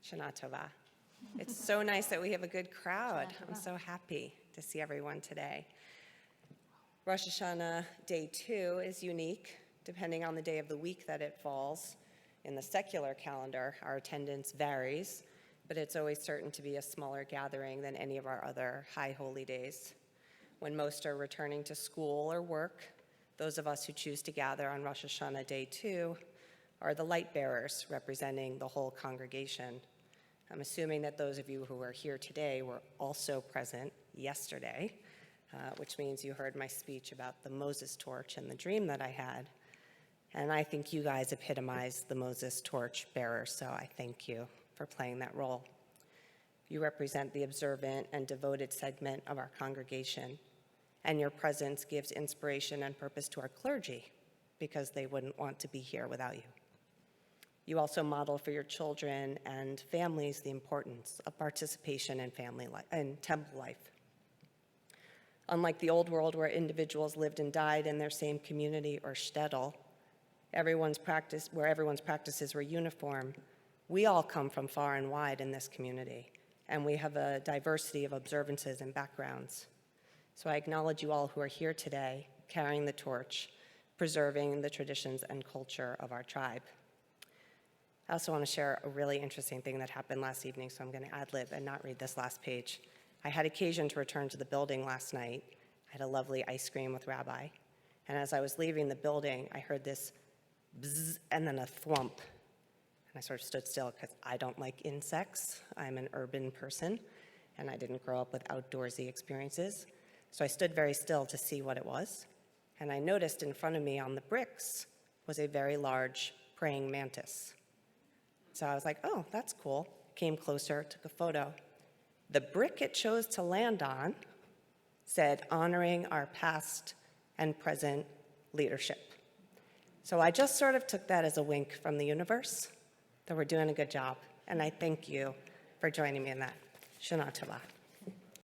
Shana Tova. It's so nice that we have a good crowd. I'm so happy to see everyone today. Rosh Hashanah Day 2 is unique, depending on the day of the week that it falls. In the secular calendar, our attendance varies, but it's always certain to be a smaller gathering than any of our other high holy days. When most are returning to school or work, those of us who choose to gather on Rosh Hashanah Day 2 are the light bearers representing the whole congregation. I'm assuming that those of you who are here today were also present yesterday, which means you heard my speech about the Moses torch and the dream that I had. And I think you guys epitomized the Moses torch bearer, so I thank you for playing that role. You represent the observant and devoted segment of our congregation, and your presence gives inspiration and purpose to our clergy because they wouldn't want to be here without you. You also model for your children and families the importance of participation in family life and temple life. Unlike the old world where individuals lived and died in their same community or shtetl, where everyone's practices were uniform, we all come from far and wide in this community, and we have a diversity of observances and backgrounds. So I acknowledge you all who are here today, carrying the torch, preserving the traditions and culture of our tribe. I also want to share a really interesting thing that happened last evening, so I'm going to ad-lib and not read this last page. I had occasion to return to the building last night. I had a lovely ice cream with Rabbi, and as I was leaving the building, I heard this bzzz and then a thwump. And I sort of stood still because I don't like insects. I'm an urban person, and I didn't grow up with outdoorsy experiences. So I stood very still to see what it was, and I noticed in front of me on the bricks was a very large praying mantis. So I was like, oh, that's cool. Came closer, took a photo. The brick it chose to land on said, honoring our past and present leadership. So I just sort of took that as a wink from the universe that we're doing a good job, and I thank you for joining me in that. Shana Tova.